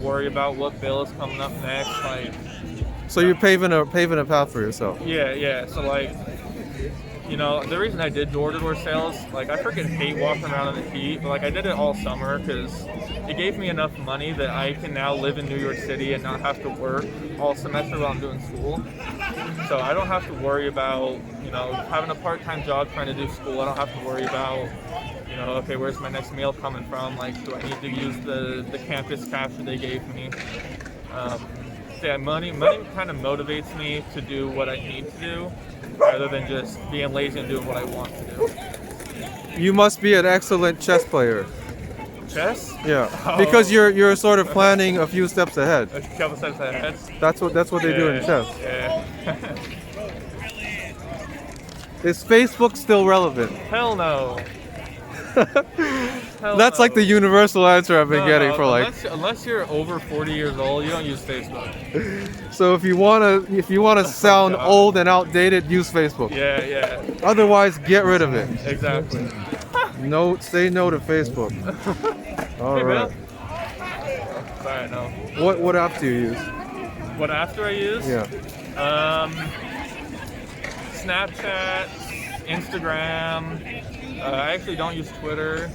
worry about what bill is coming up next. Like, So you're paving a path for yourself. yeah. So like, the reason I did door-to-door sales, like I freaking hate walking around in the heat, but like I did it all summer because it gave me enough money that I can now live in New York City and not have to work all semester while I'm doing school. So I don't have to worry about, having a part-time job trying to do school. I don't have to worry about, okay, where's my next meal coming from? Like, do I need to use the campus cash that they gave me? Yeah, money kind of motivates me to do what I need to do rather than just being lazy and doing what I want to do. You must be an excellent chess player. Chess? Yeah, Oh. because you're sort of planning a few steps ahead. A couple steps ahead. That's what they do in chess. Yeah. Is Facebook still relevant? Hell no. That's like the universal answer I've been getting for like. Unless you're over 40 years old, you don't use Facebook. So if you wanna sound God. old and outdated, use Facebook. Yeah. Otherwise, get rid of it. Exactly. No, say no to Facebook. All Hey, right. Bill. Sorry, no. What app do you use? What after I use? Yeah. Snapchat, Instagram. I actually don't use Twitter.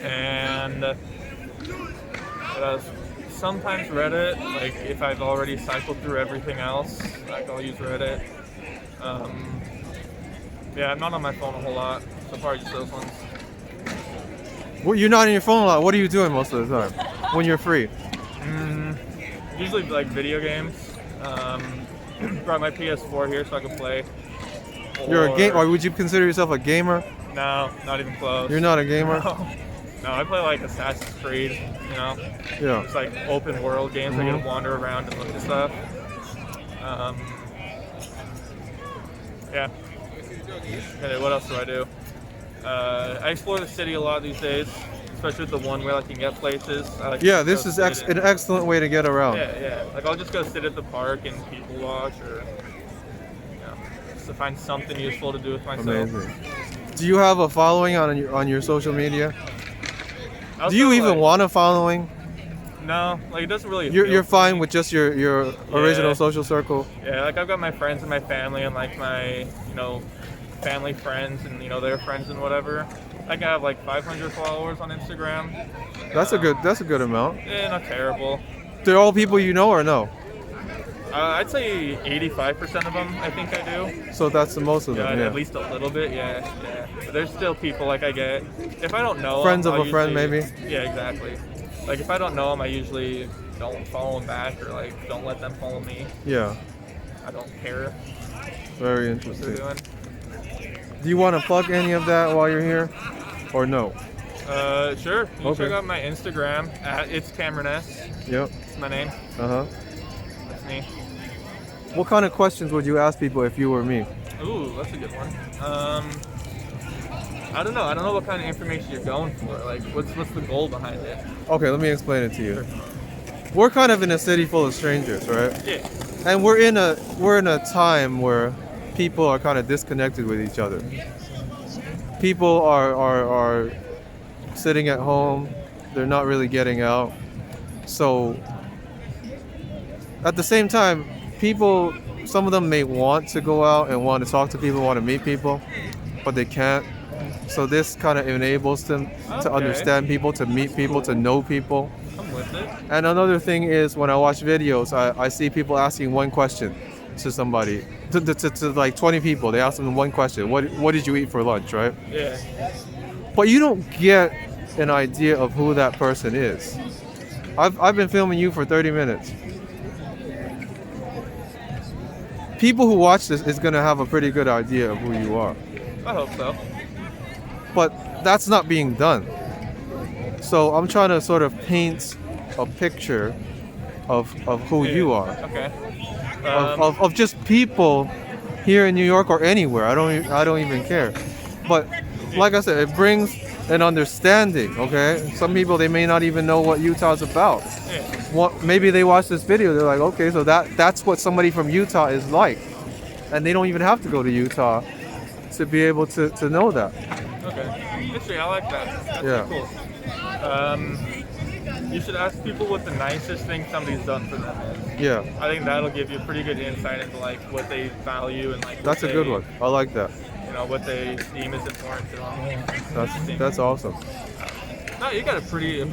And what else? Sometimes Reddit. Like if I've already cycled through everything else, like I'll use Reddit. Yeah, I'm not on my phone a whole lot, so probably just those ones. Well, you're not on your phone a lot. What are you doing most of the time when you're free? Usually like video games. Brought my PS4 here so I can play. You're a game. Or would you consider yourself a gamer? No, not even close. You're not a gamer. No, I play like Assassin's Creed. Yeah. It's like open world games. I get to wander around and look at stuff. Yeah. And what else do I do? I explore the city a lot these days, especially with the one where I can get places. Yeah, this is an excellent way to get around. Yeah. Like I'll just go sit at the park and people watch, or just to find something useful to do with myself. Amazing. Do you have a following on your social media? Also, Do you even like, want a following? No, like it doesn't really. You're appeal to fine me. with just your original social circle. Yeah, like I've got my friends and my family and like my family friends and their friends and whatever. I can have like 500 followers on Instagram. That's a good amount. Yeah, not terrible. They're all people you know or no? I'd say 85% of them. I think I do. So that's the most of them. Yeah. At least a little bit. Yeah. But there's still people like I get. If I don't know Friends them, of I'll a friend, usually- maybe? Yeah, exactly. Like if I don't know them, I usually don't follow them back or like don't let them follow me. Yeah. I don't care Very what they're interesting. doing. Do you want to plug any of that while you're here, or no? Sure. You can Okay. check out my Instagram at It's Cameron S. Yep. It's my name. Uh huh. That's me. What kind of questions would you ask people if you were me? Ooh, that's a good one. I don't know. I don't know what kind of information you're going for. Like, what's the goal behind it? Okay, let me explain it to you. We're kind of in a city full of strangers, right? Yeah. And we're in a time where people are kind of disconnected with each other. People are sitting at home. They're not really getting out. So at the same time, some of them may want to go out and want to talk to people, want to meet people, but they can't. So this kind of enables them to Okay. understand people, to meet people, to know people. I'm with it. And another thing is when I watch videos, I see people asking one question to somebody, to like 20 people. They ask them one question: What did you eat for lunch, right? Yeah. But you don't get an idea of who that person is. I've been filming you for 30 minutes. People who watch this is gonna have a pretty good idea of who you are. I hope so. But that's not being done. So I'm trying to sort of paint a picture of who you are. Okay. Of just people here in New York or anywhere. I don't even care. But like I said, it brings an understanding, okay? Some people, they may not even know what Utah's about. Yeah. Maybe they watch this video, they're like, okay, so that's what somebody from Utah is like. And they don't even have to go to Utah to be able to know that. Okay. Interesting. I like that. That's Yeah. cool. You should ask people what the nicest thing somebody's done for them is. Yeah, I think that'll give you a pretty good insight into like what they value and like what that's a good one. I like that. You know, what they deem as important to them. That's awesome. No, you got a pretty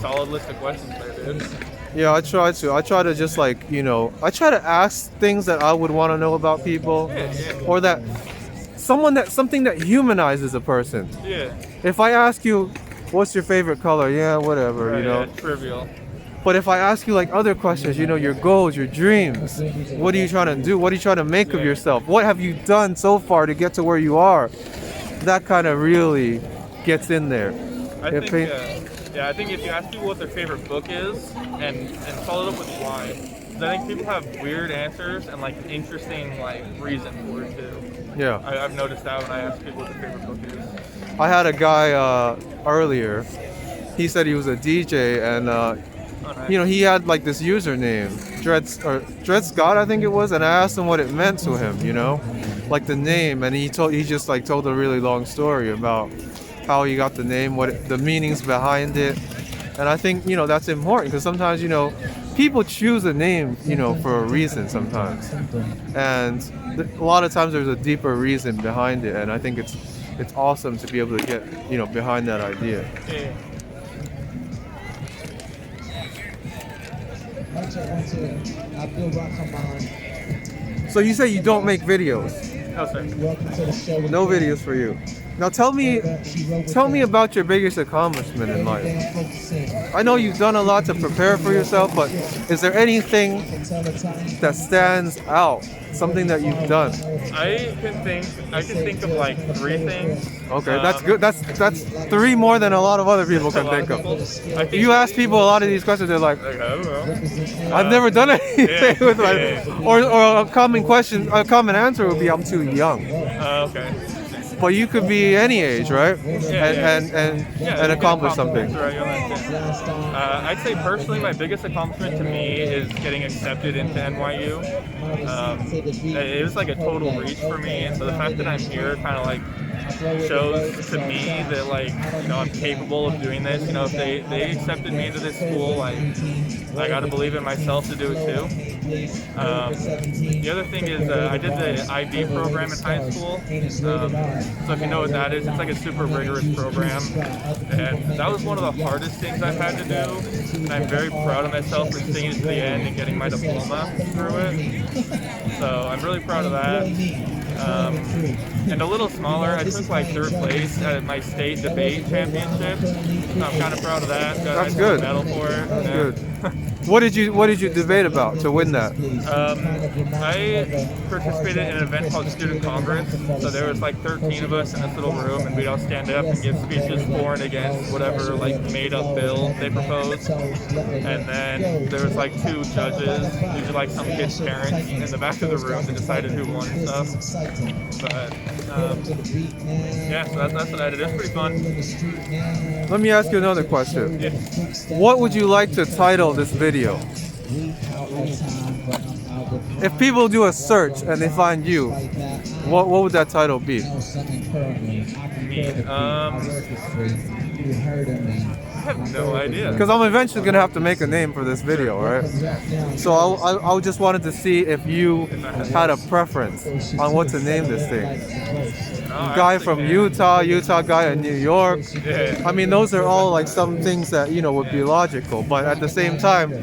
solid list of questions there, dude. Yeah, I try to just like, I try to ask things that I would want to know about people, Yeah. or that something that humanizes a person. Yeah. If I ask you, what's your favorite color? Yeah, whatever, Right, yeah, trivial. But if I ask you like other questions, your goals, your dreams, what are you trying to do? What are you trying to make of yourself? What have you done so far to get to where you are? That kind of really gets in there. I think if you ask people what their favorite book is and follow it up with why, 'cause I think people have weird answers and like interesting like reason for it too. Yeah. I've noticed that when I ask people what their favorite book is. I had a guy earlier. He said he was a DJ, and Nice. he had like this username, Dred Scott, I think it was, and I asked him what it meant to him, like the name, and he just like told a really long story about how he got the name, the meanings behind it, and I think that's important because sometimes people choose a name for a reason sometimes, and a lot of times there's a deeper reason behind it, and I think it's awesome to be able to get behind that idea. Yeah. So you say you don't make videos? No, sir. No videos for you. Now tell me about your biggest accomplishment in life. I know you've done a lot to prepare for yourself, but is there anything that stands out? Something that you've done? I can think of like 3 things. Okay, that's good. That's 3 more than a lot of other people can think of. You ask people a lot of these questions, they're like, I don't know. I've never done anything with my, yeah. Or a common answer would be, I'm too young. Okay. But you could be any age, right? Yeah, and accomplish something. I'd say personally, my biggest accomplishment to me is getting accepted into NYU. It was like a total reach for me, and so the fact that I'm here kind of like shows to me that like I'm capable of doing this. If they accepted me into this school, I got to believe in myself to do it too. The other thing is I did the IB program in high school. So if you know what that is, it's like a super rigorous program, and that was one of the hardest things I've had to do. And I'm very proud of myself for seeing it to the end and getting my diploma through it. So I'm really proud of that. And a little smaller, I took like 3rd place at my state debate championship. So I'm kind of proud of that. That's good. Medal for it. That's good. What did you debate about to win that? I participated in an event called Student Congress. So there was like 13 of us in this little room, and we'd all stand up and give speeches for and against whatever like made-up bill they proposed. And then there was like 2 judges, these are like some kids' parents in the back of the room that decided who won and stuff. But yeah, so that's what I did. It was pretty fun. Let me ask you another question. Yeah. What would you like to title this video? If people do a search and they find you, what would that title be? I have no idea. Because I'm eventually gonna have to make a name for this video, right? So I just wanted to see if you had a preference on what to name this thing. Guy from Utah guy in New York. Yeah. I mean, those are all like some things that would be logical, but at the same time,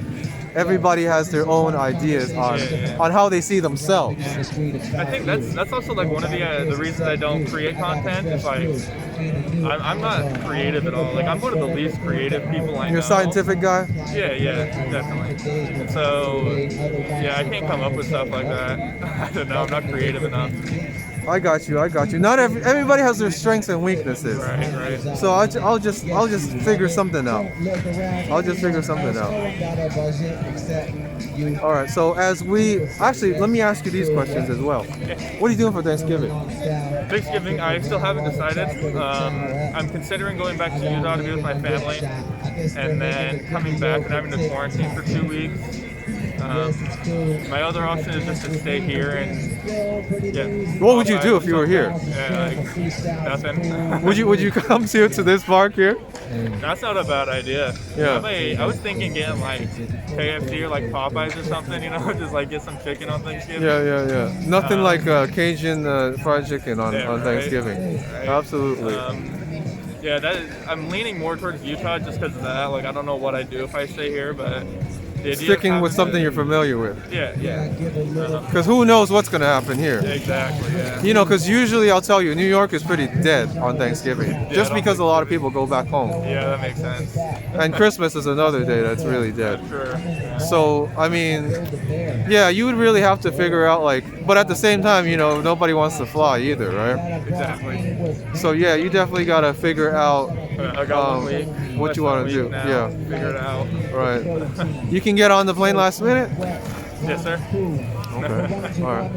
everybody has their own ideas on how they see themselves. I think that's also like one of the reasons I don't create content is like I'm not creative at all. Like I'm one of the least creative people I know. You're a scientific guy? Yeah, definitely. So yeah, I can't come up with stuff like that. I don't know. I'm not creative enough. I got you. Not everybody has their strengths and weaknesses. Right. So I'll just figure something out. All right. So let me ask you these questions as well. What are you doing for Thanksgiving? Thanksgiving, I still haven't decided. I'm considering going back to Utah to be with my family, and then coming back and having to quarantine for 2 weeks. My other option is just to stay here and get. What would you do if you were here? Yeah, like, nothing. Would you come to this park here? That's not a bad idea. Yeah. I was thinking getting like KFC or like Popeyes or something, you know, just like get some chicken on Thanksgiving. Yeah. Nothing like Cajun fried chicken on Yeah, right. Thanksgiving. Right. Absolutely. Yeah, I'm leaning more towards Utah just because of that. Like, I don't know what I'd do if I stay here, but the idea of Sticking with having something to- you're familiar with. Yeah. Because who knows what's going to happen here? Exactly. Yeah. You know, because usually I'll tell you, New York is pretty dead on Thanksgiving. Just I don't because a think lot of so. people go back home. Yeah, that makes sense. And Christmas is another day that's really dead. Sure. Yeah. So, I mean, yeah, you would really have to figure out, like, but at the same time, you know, nobody wants to fly either, right? Exactly. So, yeah, you definitely got to figure out, I got 1 week. what less you than wanna a week do, now. yeah. Figure it out. right? You can get on the plane last minute? Yes, sir. Okay. All right.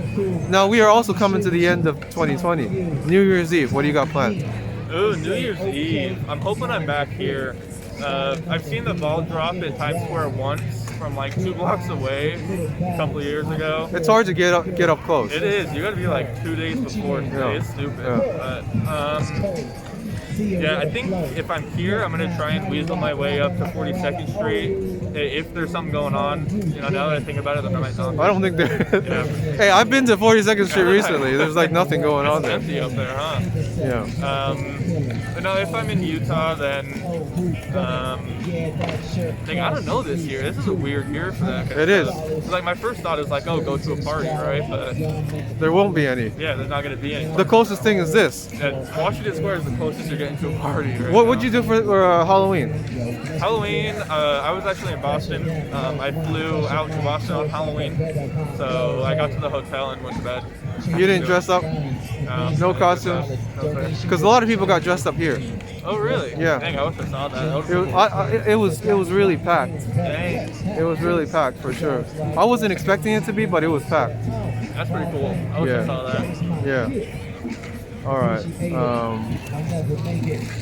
Now, we are also coming to the end of 2020. New Year's Eve, what do you got planned? Ooh, New Year's Eve. I'm hoping I'm back here. I've seen the ball drop at Times Square once from like 2 blocks away a couple of years ago. It's hard to get up close. It is. You got to be like 2 days before. Yeah. It's stupid. Yeah. But yeah, I think if I'm here, I'm gonna try and weasel my way up to 42nd Street. If there's something going on, you know, now that I think about it, then I might not. I don't think there. Yeah. Hey, I've been to 42nd Street recently. There's like nothing going on It's there. empty up there, huh? Yeah. But no, if I'm in Utah, then like, I don't know this year. This is a weird year for that. It is. Like my first thought is like, oh, go to a party, right? But There won't be any. yeah, there's not gonna be any. The closest thing is this. Washington Square is the closest you're getting to a party. Right What now. would you do for Halloween? Halloween, I was actually in Boston. I flew out to Boston on Halloween, so I got to the hotel and went to bed. You didn't dress up? No costumes? No, sir. Because a lot of people got dressed up here. Oh, really? Yeah. Dang, I wish I saw that. It was really packed. Dang, It was really packed for sure. I wasn't expecting it to be, but it was packed. that's pretty cool. I wish Yeah. I saw that. Yeah. All right.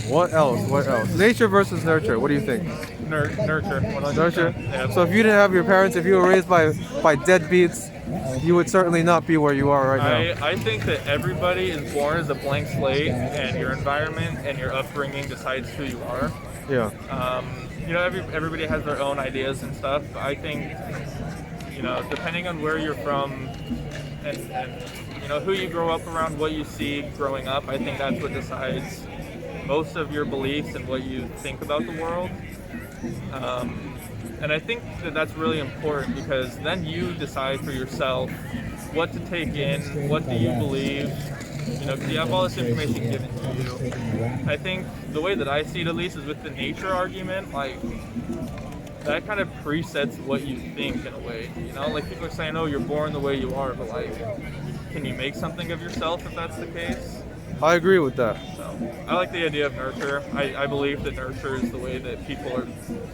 What else? What else? Nature versus nurture. What do you think? Nurture. 100%. Nurture. Yeah. So if you didn't have your parents, if you were raised by deadbeats, you would certainly not be where you are right now. I think that everybody is born as a blank slate, and your environment and your upbringing decides who you are. Yeah. You know, everybody has their own ideas and stuff. I think, you know, depending on where you're from and you know, who you grow up around, what you see growing up, I think that's what decides most of your beliefs and what you think about the world. And I think that that's really important because then you decide for yourself what to take in, what do you believe, you know, because you have all this information given to you. I think the way that I see it, at least, is with the nature argument, like, that kind of presets what you think in a way, you know? Like, people are saying, oh, you're born the way you are, but, like, can you make something of yourself if that's the case? I agree with that. So, I like the idea of nurture. I believe that nurture is the way that people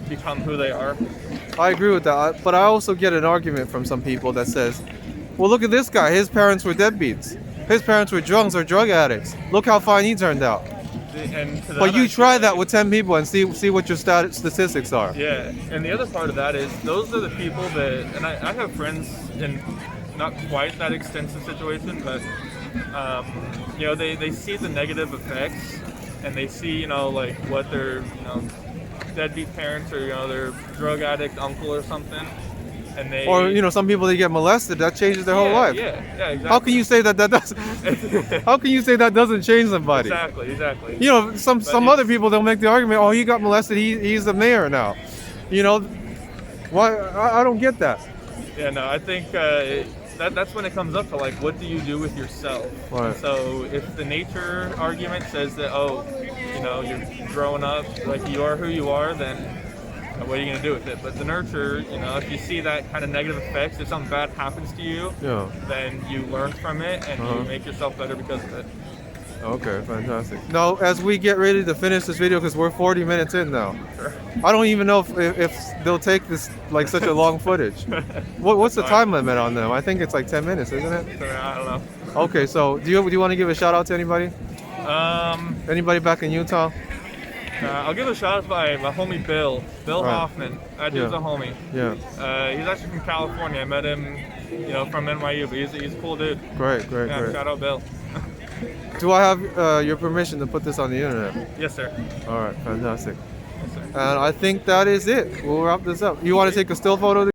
become who they are. I agree with that. But I also get an argument from some people that says, well, look at this guy. His parents were deadbeats. His parents were drunks or drug addicts. Look how fine he turned out. And to But that, you I try feel that like- with 10 people and see what your statistics are. Yeah, and the other part of that is those are the people that, and I have friends in not quite that extensive situation, but you know, they see the negative effects, and they see, you know, like what their, you know, deadbeat parents or, you know, their drug addict uncle or something, and they, Or, you know, some people, they get molested. That changes their whole life. Yeah, exactly. How can you say that doesn't? How can you say that doesn't change somebody? Exactly. You know, some it's- other people, they'll make the argument, oh, he got molested, he's the mayor now. You know, why? I don't get that. Yeah, no, I think that's when it comes up to, like, what do you do with yourself? Right. So if the nature argument says that, oh, you know, you're growing up, like, you are who you are, then what are you going to do with it? But the nurture, you know, if you see that kind of negative effects, if something bad happens to you, Yeah. then you learn from it and Uh-huh. you make yourself better because of it. Okay, fantastic. Now, as we get ready to finish this video, because we're 40 minutes in now, Sure. I don't even know if they'll take this, like, such a long footage. What's the time limit on them? I think it's like 10 minutes, isn't it? So, I don't know. Okay, so do you want to give a shout out to anybody? Anybody back in Utah? I'll give a shout out to my homie Bill Right. Hoffman. That dude's Yeah. a homie. Yeah. He's actually from California. I met him, from NYU, but he's a cool dude. Great, great, Yeah, great. shout out Bill. Do I have your permission to put this on the internet? Yes, sir. All right, fantastic. Yes, sir. And I think that is it. We'll wrap this up. You want to take a still photo?